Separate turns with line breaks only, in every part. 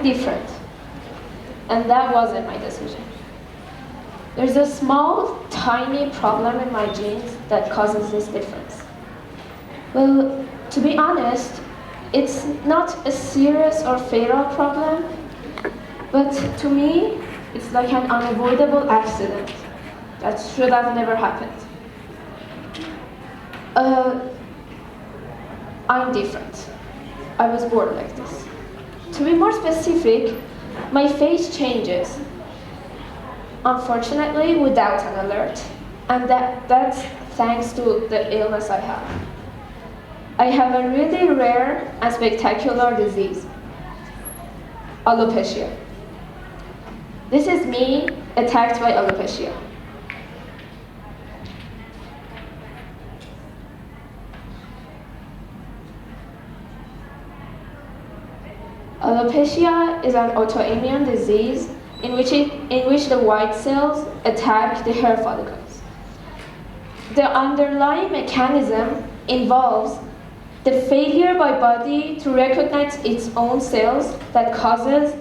different. And that wasn't my decision. There's a small, tiny problem in my genes that causes this difference. Well, to be honest, it's not a serious or fatal problem, but to me, it's like an unavoidable accident that should have never happened. I'm different. I was born like this. To be more specific, my face changes, unfortunately without an alert, and that's thanks to the illness I have. I have a really rare and spectacular disease, alopecia. This is me attacked by alopecia. Alopecia is an autoimmune disease in which the white cells attack the hair follicles. The underlying mechanism involves the failure by body to recognize its own cells that causes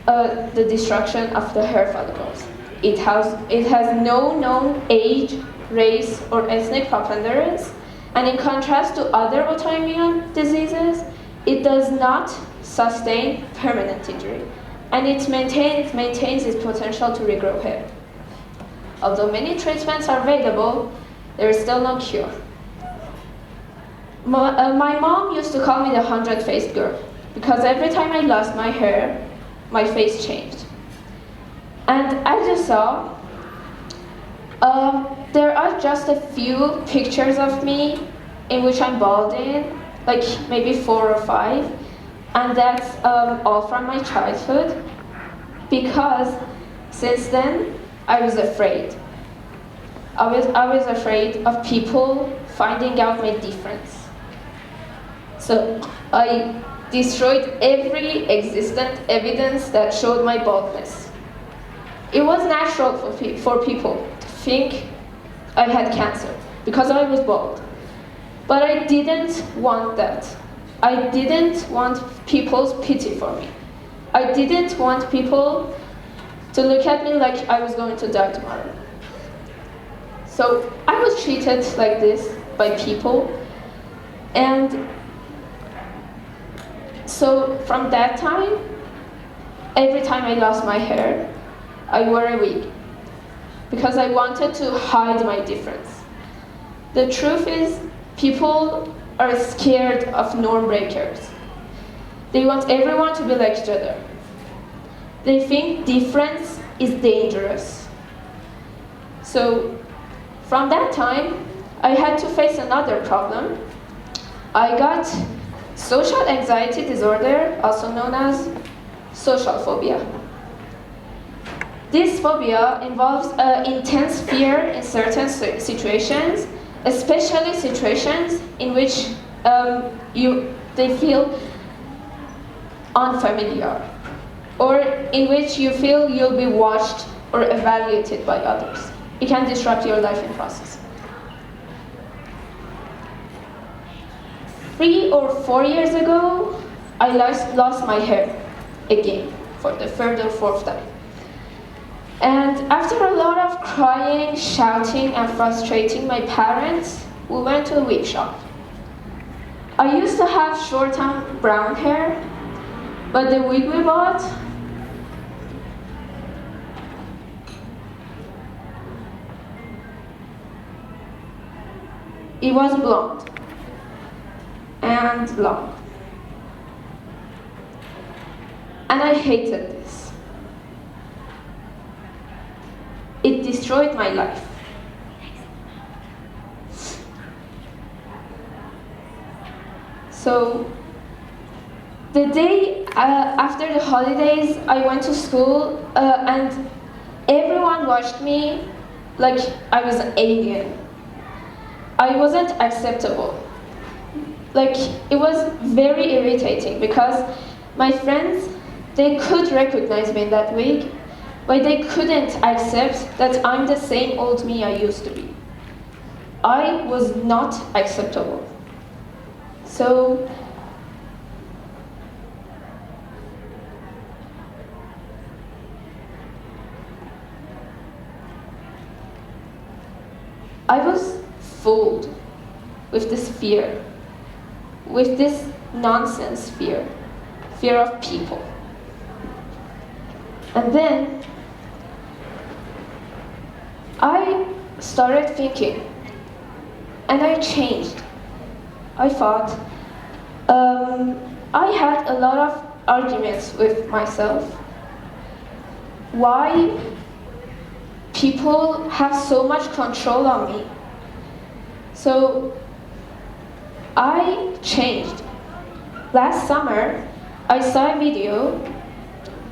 the destruction of the hair follicles. It has no known age, race, or ethnic preponderance, and in contrast to other autoimmune diseases, it does not sustain permanent injury, and it maintains its potential to regrow hair. Although many treatments are available, there is still no cure. My mom used to call me the 100-faced girl, because every time I lost my hair, my face changed. And as you saw, there are just a few pictures of me in which I'm balding, like maybe 4 or 5, and that's all from my childhood, because since then I was afraid. I was afraid of people finding out my difference. So I destroyed every existent evidence that showed my baldness. It was natural for people to think I had cancer because I was bald. But I didn't want that. I didn't want people's pity for me. I didn't want people to look at me like I was going to die tomorrow. So I was treated like this by people, and so from that time, every time I lost my hair, I wore a wig because I wanted to hide my difference. The truth is, people are scared of norm breakers. They want everyone to be like each other. They think difference is dangerous. So from that time, I had to face another problem. I got social anxiety disorder, also known as social phobia. This phobia involves intense fear in certain situations, especially situations in which they feel unfamiliar, or in which you feel you'll be watched or evaluated by others. It can disrupt your life in process. 3 or 4 years ago, I lost my hair again for the third or fourth time. And after a lot of crying, shouting, and frustrating my parents, we went to a wig shop. I used to have short and brown hair, but the wig we bought it was blonde and long. And I hated this. It destroyed my life. So the day after the holidays, I went to school and everyone watched me like I was an alien. I wasn't acceptable. Like, it was very irritating because my friends, they could recognize me in that wig, but they couldn't accept that I'm the same old me I used to be. I was not acceptable. So I was fooled with this fear, with this nonsense fear of people. And then I started thinking, and I changed. I thought, I had a lot of arguments with myself. Why people have so much control on me? So I changed. Last summer, I saw a video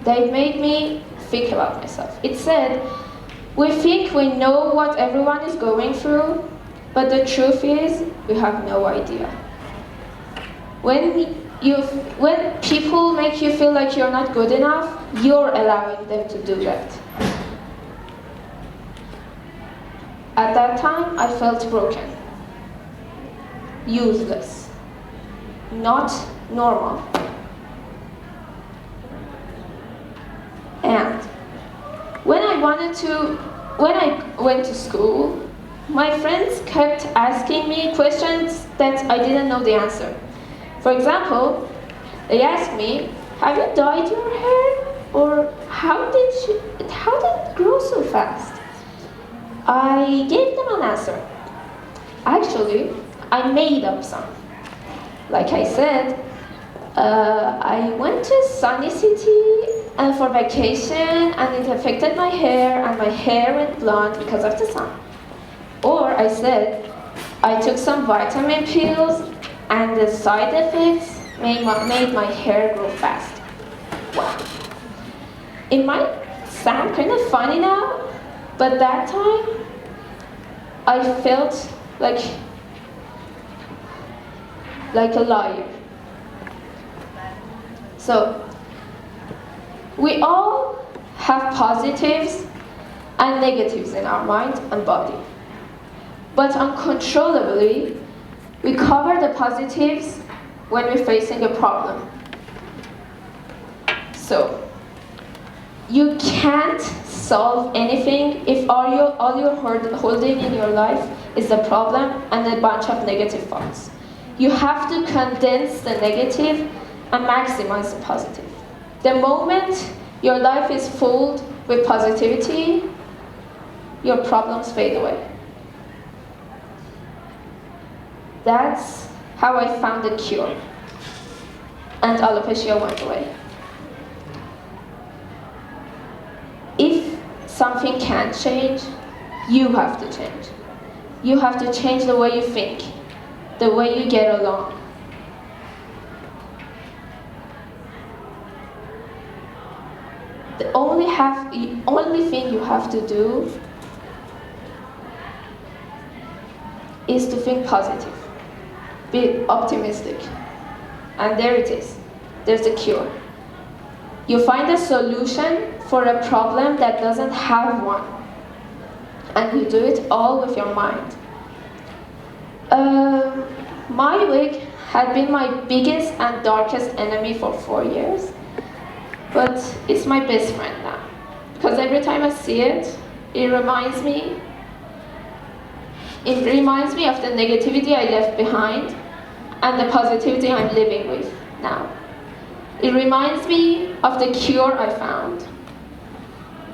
that made me think about myself. It said, we think we know what everyone is going through, but the truth is, we have no idea. When people make you feel like you're not good enough, you're allowing them to do that. At that time, I felt broken, useless, not normal. And when I went to school, my friends kept asking me questions that I didn't know the answer. For example, they asked me, have you dyed your hair? Or how did it grow so fast? I gave them an answer. Actually, I made up some. Like I said, I went to a sunny city and for vacation, and it affected my hair, and my hair went blonde because of the sun. Or I said, I took some vitamin pills, and the side effects made my hair grow fast. Wow. It might sound kind of funny now, but that time, I felt like a liar. So, we all have positives and negatives in our mind and body. But uncontrollably, we cover the positives when we're facing a problem. So, you can't solve anything if all you're holding in your life is a problem and a bunch of negative thoughts. You have to condense the negative and maximize the positive. The moment your life is filled with positivity, your problems fade away. That's how I found the cure, and alopecia went away. If something can't change, you have to change. You have to change the way you think, the way you get along. The only thing you have to do is to think positive, be optimistic, and there it is. There's a cure. You find a solution for a problem that doesn't have one, and you do it all with your mind. My wig had been my biggest and darkest enemy for 4 years, but it's my best friend now, because every time I see it, it reminds me of the negativity I left behind and the positivity I'm living with now. It reminds me of the cure I found,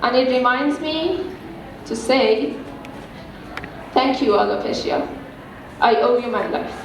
and it reminds me to say, thank you, alopecia. I owe you my life.